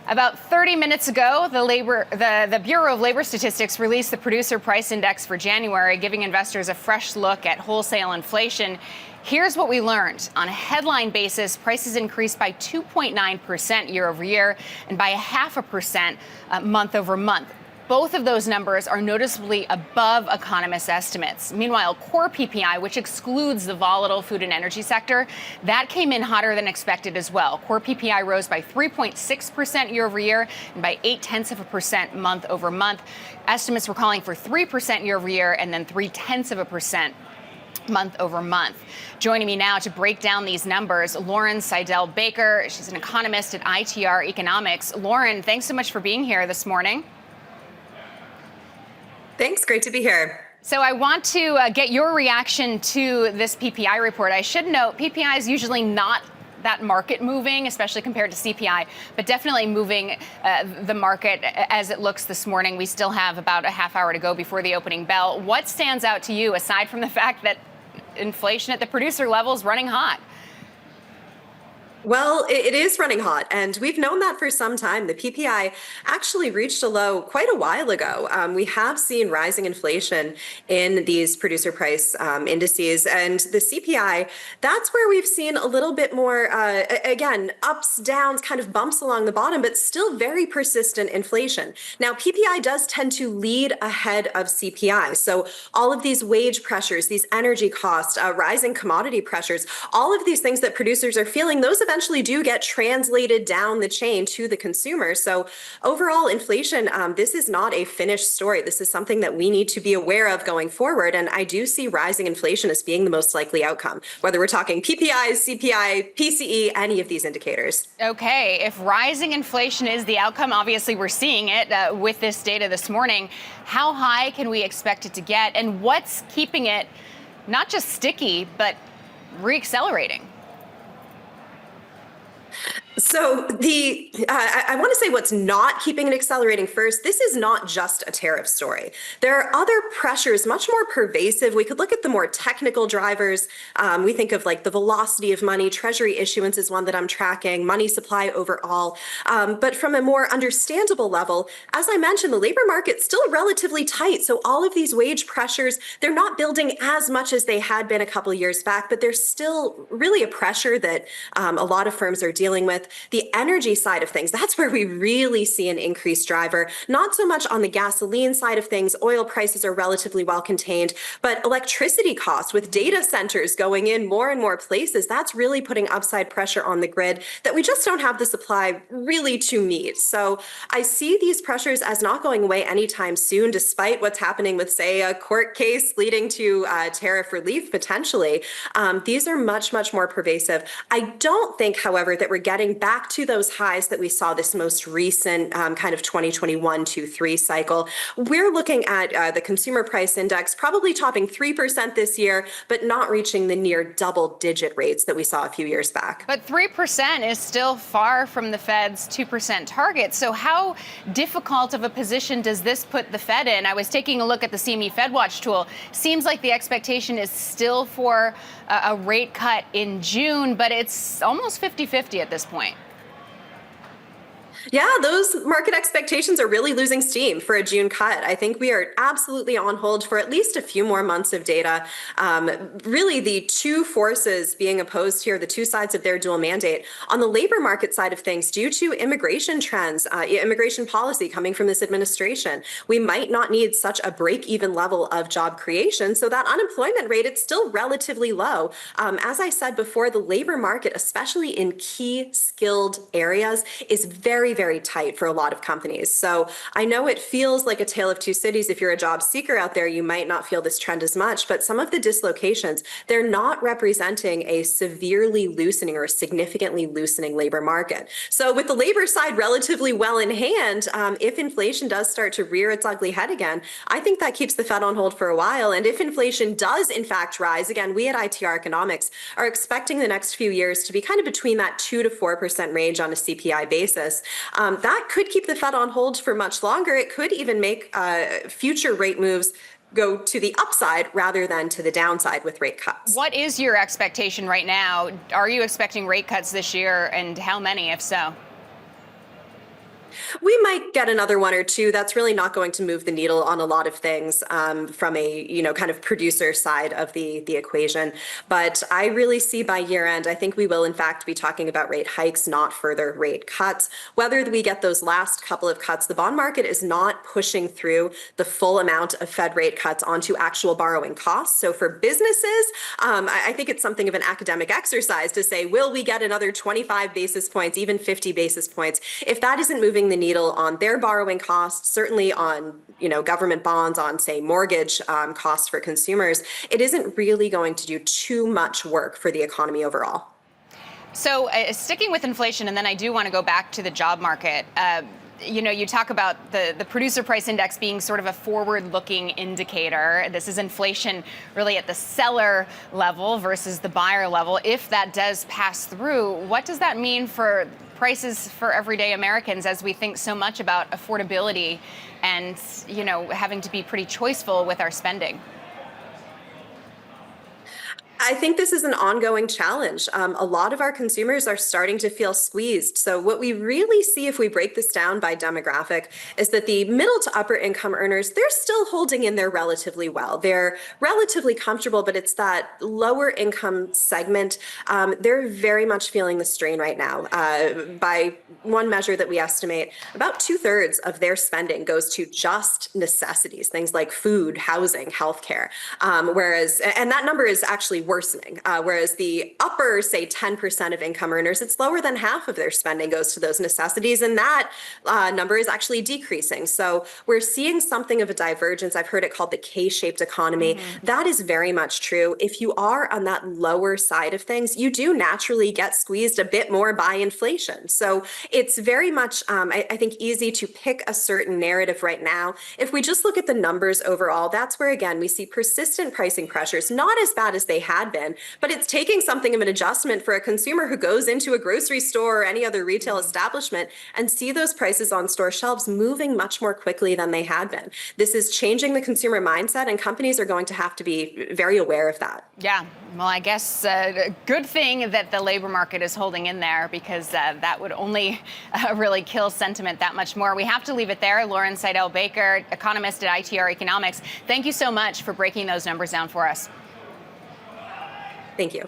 About 30 minutes ago, the Bureau of Labor Statistics released the Producer Price Index for January, giving investors a fresh look at wholesale inflation. Here's what we learned. On a headline basis, prices increased by 2.9% year over year and by 0.5% month over month. Both of those numbers are noticeably above economists' estimates. Meanwhile, core PPI, which excludes the volatile food and energy sector, that came in hotter than expected as well. Core PPI rose by 3.6% year over year and by 0.8% month over month. Estimates were calling for 3% year over year and then 0.3% month over month. Joining me now to break down these numbers, Lauren Saidel Baker. She's an economist at ITR Economics. Lauren, thanks so much for being here this morning. Thanks. Great to be here. So I want to get your reaction to this PPI report. I should note PPI is usually not that market moving, especially compared to CPI, but definitely moving the market as it looks this morning. We still have about a half hour to go before the opening bell. What stands out to you, aside from the fact that inflation at the producer level is running hot? Well, it is running hot, and we've known that for some time. The PPI actually reached a low quite a while ago. We have seen rising inflation in these producer price indices, and the CPI, that's where we've seen a little bit more, again, ups, downs, kind of bumps along the bottom, but still very persistent inflation. Now, PPI does tend to lead ahead of CPI. So all of these wage pressures, these energy costs, rising commodity pressures, all of these things that producers are feeling, those eventually do get translated down the chain to the consumer. So overall inflation, this is not a finished story. This is something that we need to be aware of going forward. And I do see rising inflation as being the most likely outcome, whether we're talking PPI, CPI, PCE, any of these indicators. Okay, if rising inflation is the outcome, obviously we're seeing it with this data this morning. How high can we expect it to get? And what's keeping it not just sticky, but reaccelerating? So I want to say what's not keeping it accelerating first. This is not just a tariff story. There are other pressures, much more pervasive. We could look at the more technical drivers. We think of like the velocity of money. Treasury issuance is one that I'm tracking, money supply overall. But from a more understandable level, as I mentioned, the labor market's still relatively tight. So all of these wage pressures, they're not building as much as they had been a couple of years back, but there's still really a pressure that a lot of firms are dealing with. The energy side of things, that's where we really see an increased driver. Not so much on the gasoline side of things. Oil prices are relatively well contained, but electricity costs with data centers going in more and more places, that's really putting upside pressure on the grid that we just don't have the supply really to meet. So I see these pressures as not going away anytime soon, despite what's happening with, say, a court case leading to tariff relief potentially. These are much, much more pervasive. I don't think, however, that we're getting back to those highs that we saw this most recent kind of 2021-23 cycle. We're looking at the consumer price index probably topping 3% this year, but not reaching the near double-digit rates that we saw a few years back. But 3% is still far from the Fed's 2% target. So how difficult of a position does this put the Fed in? I was taking a look at the CME FedWatch tool. Seems like the expectation is still for a rate cut in June, but it's almost 50-50 at this point. Yeah, those market expectations are really losing steam for a June cut. I think we are absolutely on hold for at least a few more months of data. Really, the two forces being opposed here, the two sides of their dual mandate. On the labor market side of things, due to immigration trends, immigration policy coming from this administration, we might not need such a break-even level of job creation. So that unemployment rate, it's still relatively low. As I said before, the labor market, especially in key skilled areas, is very, very tight for a lot of companies. So I know it feels like a tale of two cities. If you're a job seeker out there, you might not feel this trend as much, but some of the dislocations, they're not representing a severely loosening or significantly loosening labor market. So with the labor side relatively well in hand, if inflation does start to rear its ugly head again, I think that keeps the Fed on hold for a while. And if inflation does in fact rise, again, we at ITR Economics are expecting the next few years to be kind of between that 2 to 4% range on a CPI basis. That could keep the Fed on hold for much longer. It could even make future rate moves go to the upside rather than to the downside with rate cuts. What is your expectation right now? Are you expecting rate cuts this year, and how many, if so? We might get another one or two. That's really not going to move the needle on a lot of things from a kind of producer side of the equation. But I really see by year end, I think we will in fact be talking about rate hikes, not further rate cuts. Whether we get those last couple of cuts, the bond market is not pushing through the full amount of Fed rate cuts onto actual borrowing costs. So for businesses, I think it's something of an academic exercise to say, will we get another 25 basis points, even 50 basis points? If that isn't moving the needle on their borrowing costs, certainly on government bonds, on say mortgage costs for consumers, it isn't really going to do too much work for the economy overall. So sticking with inflation, and then I do want to go back to the job market. You talk about the producer price index being sort of a forward-looking indicator. This is inflation really at the seller level versus the buyer level. If that does pass through, what does that mean for prices for everyday Americans as we think so much about affordability and, having to be pretty choiceful with our spending? I think this is an ongoing challenge. A lot of our consumers are starting to feel squeezed. So what we really see if we break this down by demographic is that the middle to upper income earners, they're still holding in there relatively well. They're relatively comfortable, but it's that lower income segment. They're very much feeling the strain right now. By one measure that we estimate, about 2/3 of their spending goes to just necessities, things like food, housing, healthcare. And that number is actually worsening, whereas the upper, say, 10% of income earners, it's lower than half of their spending goes to those necessities, and that number is actually decreasing. So we're seeing something of a divergence. I've heard it called the K-shaped economy. Mm-hmm. That is very much true. If you are on that lower side of things, you do naturally get squeezed a bit more by inflation. So it's very much, I think, easy to pick a certain narrative right now. If we just look at the numbers overall, that's where, again, we see persistent pricing pressures, not as bad as they had been, but it's taking something of an adjustment for a consumer who goes into a grocery store or any other retail establishment and see those prices on store shelves moving much more quickly than they had been. This is changing the consumer mindset, and companies are going to have to be very aware of that. Yeah, well, I guess a good thing that the labor market is holding in there, because that would only really kill sentiment that much more. We have to leave it there. Lauren Saidel-Baker, economist at ITR Economics, thank you so much for breaking those numbers down for us. Thank you.